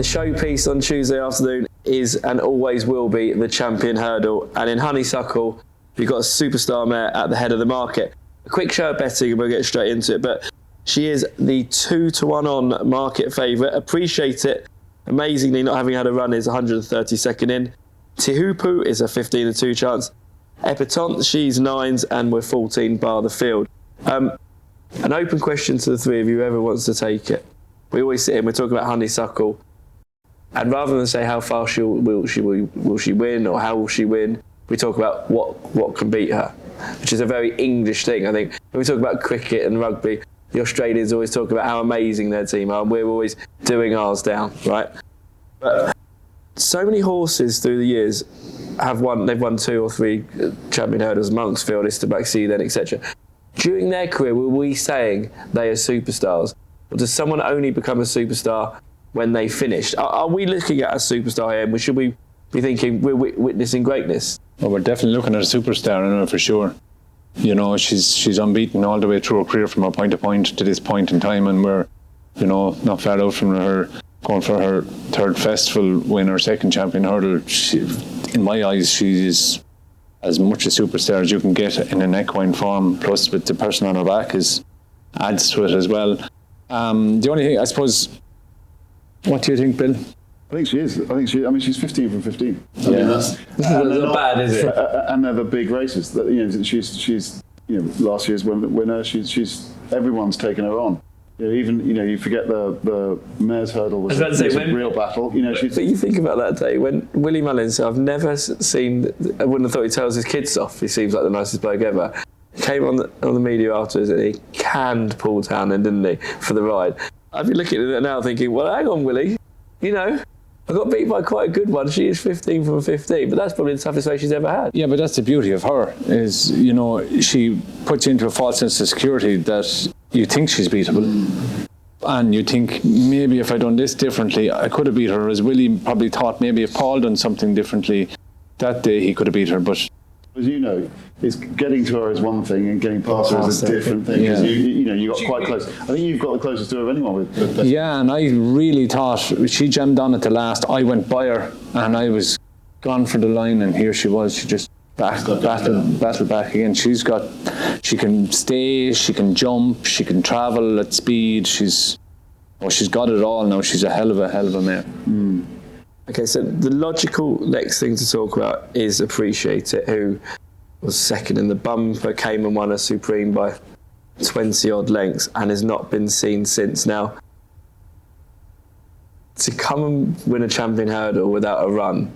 The showpiece on Tuesday afternoon is and always will be the Champion Hurdle. And in Honeysuckle, you've got a superstar mare at the head of the market. A quick show of betting and we'll get straight into it. But she is the 2-1 on market favourite. Appreciate It, amazingly not having had a run, is 132nd in. Tehupu is a 15-2 chance. Epatante, she's 9s and we're 14 bar the field. An open question to the three of you, whoever wants to take it. We always sit here and we're talking about Honeysuckle. And rather than say how far will she win or how will she win, we talk about what can beat her, which is a very English thing. I think when we talk about cricket and rugby, the Australians always talk about how amazing their team are, and we're always doing ours down, right? But so many horses through the years have won. They've won 2 or 3 champion hurdles, Monksfield, Tabaxi, then etc. During their career, were we saying they are superstars, or does someone only become a superstar when they finished? Are we looking at a superstar here, and should we be thinking we're witnessing greatness? Well, we're definitely looking at a superstar, I know for sure. You know, she's unbeaten all the way through her career from her point to point to this point in time, and we're, you know, not far out from her going for her 3rd festival win, her 2nd champion hurdle. In my eyes, she is as much a superstar as you can get in an equine form, plus with the person on her back adds to it as well. The only thing, I suppose, what do you think, Bill? I think she is. I mean, she's 15 from 15. Yeah. I mean, that's not bad, is it? And they're the big races. That, you know, she's last year's winner. She's everyone's taken her on. You know, even you forget the Mares Hurdle was a real battle. You know, but you think about that day when Willie Mullins. I've never seen. I wouldn't have thought he tells his kids off. He seems like the nicest bloke ever. Came on the media afterwards and he canned Paul Townend, didn't he, for the ride? I'd be looking at it now thinking, well, hang on, Willie. You know, I got beat by quite a good one. She is 15 from 15, but that's probably the toughest race she's ever had. Yeah, but that's the beauty of her, is, you know, she puts you into a false sense of security that you think she's beatable. And you think, maybe if I'd done this differently, I could have beat her, as Willie probably thought maybe if Paul done something differently that day, he could have beat her. But as you know, is getting to her is one thing and getting past her is a different thing. Yeah. You got quite close. I think you've got the closest to her of anyone with yeah, and I really thought she jammed on at the last. I went by her and I was gone for the line, and here she was. She just battled back again. She can stay, she can jump, she can travel at speed. She's got it all now. She's a hell of a mare. Okay, so the logical next thing to talk about is Appreciate It, who was 2nd in the bumper, came and won a Supreme by 20 odd lengths and has not been seen since. Now, to come and win a champion hurdle without a run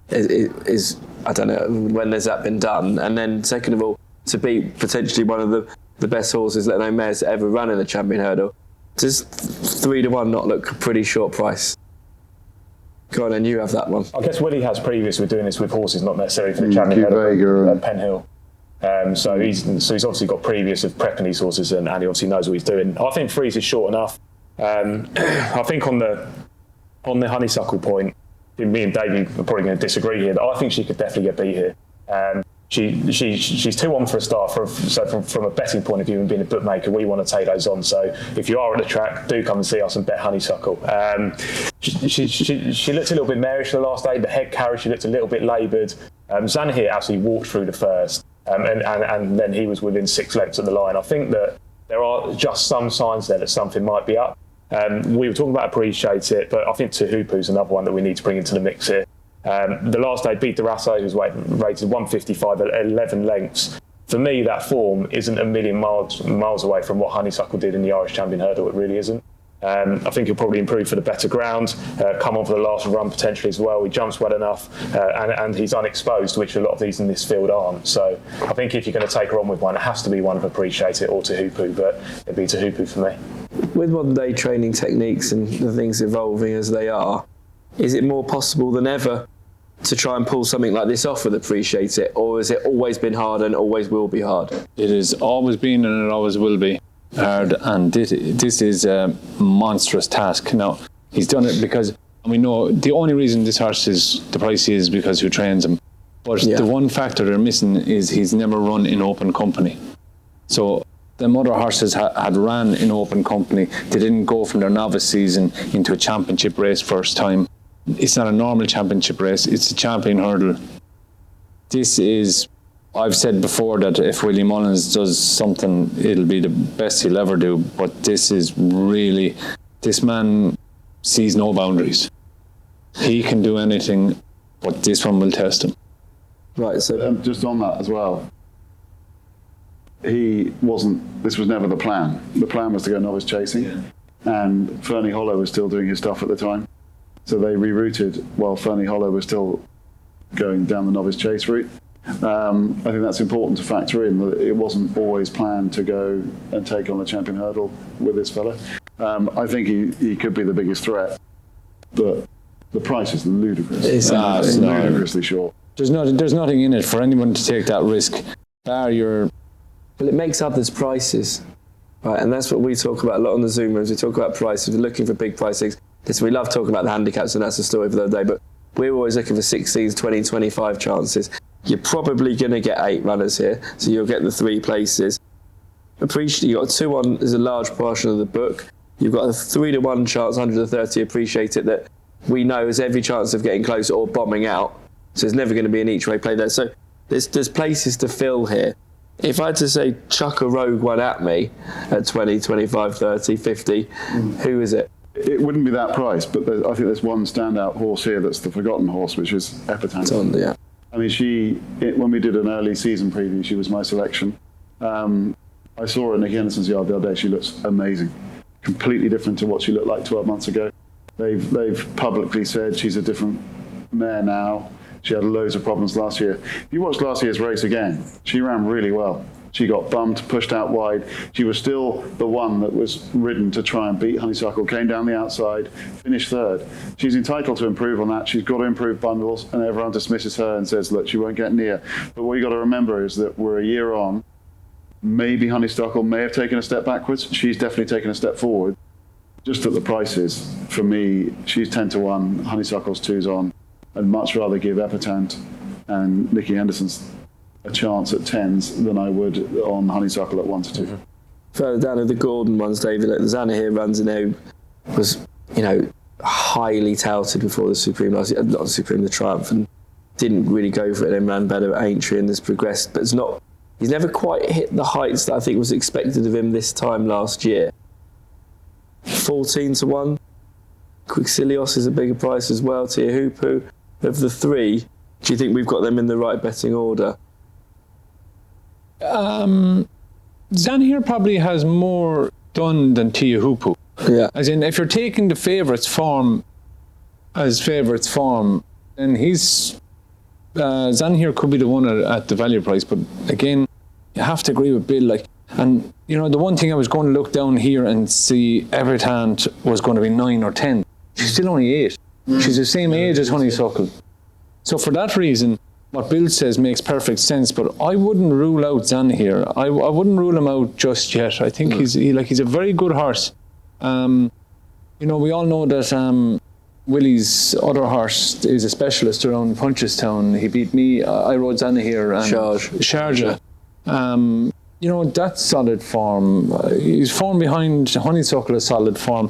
is I don't know, when has that been done? And then second of all, to beat potentially one of the best horses, let alone mares, to ever run in a champion hurdle, does 3-1 not look a pretty short price? Go on, and you have that one. I guess Willie has previous with doing this with horses, not necessarily for the champion hurdle at Penn Hill. So he's obviously got previous of prepping these horses, and he obviously knows what he's doing. I think 3 is short enough. I think on the Honeysuckle point, me and Davey are probably going to disagree here, but I think she could definitely get beat here. She's 2-1 for a start. So from a betting point of view and being a bookmaker, we want to take those on. So if you are at the track, do come and see us and bet Honeysuckle. She looked a little bit marish the last day. The head carriage, she looked a little bit laboured. Zanahir actually walked through the first, and then he was within 6 lengths of the line. I think that there are just some signs there that something might be up. We were talking about Appreciate It, but I think Tehupu is another one that we need to bring into the mix here. The last day beat Davy Russell, who's rated 155 at 11 lengths. For me, that form isn't a million miles away from what Honeysuckle did in the Irish Champion Hurdle. It really isn't. I think he'll probably improve for the better ground, come on for the last run potentially as well. He jumps well enough, and he's unexposed, which a lot of these in this field aren't. So I think if you're going to take her on with one, it has to be one of Appreciate It or Tehupu, but it'd be Tehupu for me. With modern day training techniques and the things evolving as they are, is it more possible than ever to try and pull something like this off with Appreciate It, or has it always been hard and always will be hard? It has always been and it always will be hard, and this is a monstrous task. Now, he's done it because we know the only reason this horse is the price is because who trains him. But the one factor they're missing is he's never run in open company. So them other horses had ran in open company. They didn't go from their novice season into a championship race first time. It's not a normal championship race, it's a champion hurdle. This is, I've said before that if Willie Mullins does something, it'll be the best he'll ever do, but this is really, this man sees no boundaries. He can do anything, but this one will test him. Right, so just on that as well, this was never the plan. The plan was to go novice chasing, and Fernie Hollow was still doing his stuff at the time. So they rerouted while Fernie Hollow was still going down the novice chase route. I think that's important to factor in, that it wasn't always planned to go and take on the champion hurdle with this fella. I think he could be the biggest threat, but the price is ludicrous. It's ludicrously short. There's nothing in it for anyone to take that risk. Well, it makes others' prices, right? And that's what we talk about a lot on the Zoom rooms. We talk about prices. We're looking for big prices. Listen, we love talking about the handicaps, and that's the story for the other day, but we're always looking for 16s, 20, 25 chances. You're probably going to get 8 runners here, so you'll get the 3 places. Appreciate you got 2-1 is a large portion of the book. You've got a 3-1 chance, 130. Appreciate it, that we know has every chance of getting close or bombing out. So there's never going to be an each way play there. So there's places to fill here. If I had to say chuck a rogue one at me at 20, 25, 30, 50, who is it? It wouldn't be that price, but I think there's one standout horse here that's the forgotten horse, which is Epatante. Yeah. I mean, when we did an early season preview, she was my selection. I saw her at Nicky Henderson's yard the other day. She looks amazing. Completely different to what she looked like 12 months ago. They've publicly said she's a different mare now. She had loads of problems last year. If you watched last year's race again, she ran really well. She got bumped, pushed out wide. She was still the one that was ridden to try and beat Honeysuckle, came down the outside, finished third. She's entitled to improve on that. She's got to improve bundles, and everyone dismisses her and says, look, she won't get near. But what you got to remember is that we're a year on. Maybe Honeysuckle may have taken a step backwards. She's definitely taken a step forward. Just at the prices, for me, she's 10-1, Honeysuckle's 2's on. I'd much rather give Epatante and Nicky Henderson's a chance at 10s than I would on Honeysuckle at 1-2. Further down to the Gordon ones, David, like the Zanna here runs in there was, highly touted before the Supreme, not the Supreme, the Triumph, and didn't really go for it, and ran better at Aintree and has progressed, but he's never quite hit the heights that I think was expected of him this time last year. 14-1. Quixilios is a bigger price as well. Tiahupu. Of the 3, do you think we've got them in the right betting order? Zanhir probably has more done than Tiahupu. Yeah. As in, if you're taking the favourites form as favourites form, then Zanhir could be the one at the value price. But again, you have to agree with Bill. And the one thing I was going to look down here and see Epatante was going to be 9 or 10. She's still only 8. She's the same age as Honeysuckle. So for that reason, what Bill says makes perfect sense, but I wouldn't rule out Zanhir. I wouldn't rule him out just yet. I think he's a very good horse. We all know that Willie's other horse is a specialist around Punchestown. He beat me. I rode Zanhir and Sharjah. That's solid form. His form behind Honeysuckle is solid form.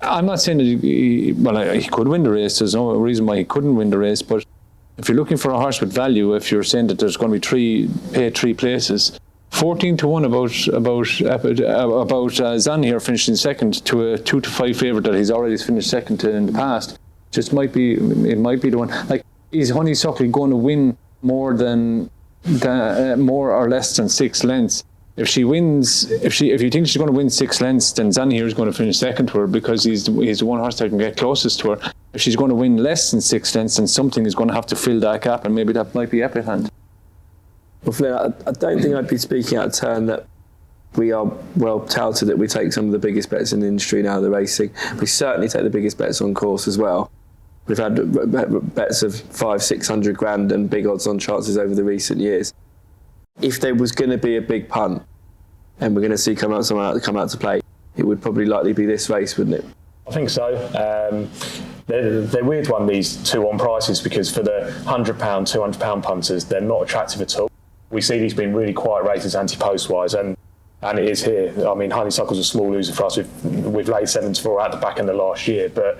I'm not saying that he could win the race. There's no reason why he couldn't win the race. But if you're looking for a horse with value, if you're saying that there's going to be 3 places, 14-1 about Zanhir finishing second to a 2-5 favourite that he's already finished second to in the past, might be the one. Like, is Honeysuckle going to win more or less than 6 lengths? If she wins, if you think she's going to win 6 lengths, then Zanhir is going to finish second to her because he's the one horse that can get closest to her. If she's going to win less than 6 lengths, then something is going to have to fill that gap, and maybe that might be Epatante. Well, Flynn, I don't think I'd be speaking out of turn that we are well touted that we take some of the biggest bets in the industry now, the racing. We certainly take the biggest bets on course as well. We've had bets of 500-600 grand and big odds on chances over the recent years. If there was going to be a big punt and we're going to see someone come out to play, it would probably likely be this race, wouldn't it? I think so. They're weird one, these 2-1 prices, because for the £100, £200 punters, they're not attractive at all. We see these being really quiet races ante-post wise, and And it is here. I mean, Honeysuckle's a small loser for us. We've laid 7-4 out the back in the last year, but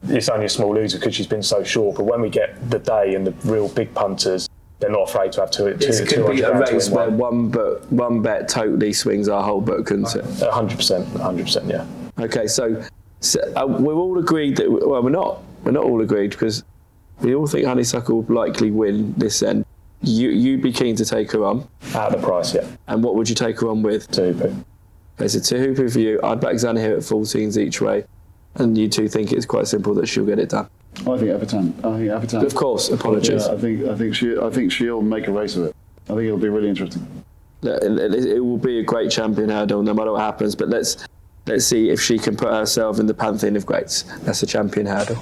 it's only a small loser because she's been so short. But when we get the day and the real big punters, they're not afraid to have This could be a race where one bet totally swings our whole book, couldn't it? 100%, yeah. Okay, so we're all agreed that, well, we're not all agreed because we all think Honeysuckle will likely win this end. You'd be keen to take her on? At the price, yeah. And what would you take her on with? Tehupu. Okay, so Tehupu for you. I'd back Zana here at 14s each way. And you two think it's quite simple that she'll get it done? I think Epatante. Of course, apologies. Yeah, I think she'll make a race of it. I think it'll be really interesting. It will be a great champion hurdle no matter what happens, but let's see if she can put herself in the pantheon of greats. That's a champion hurdle.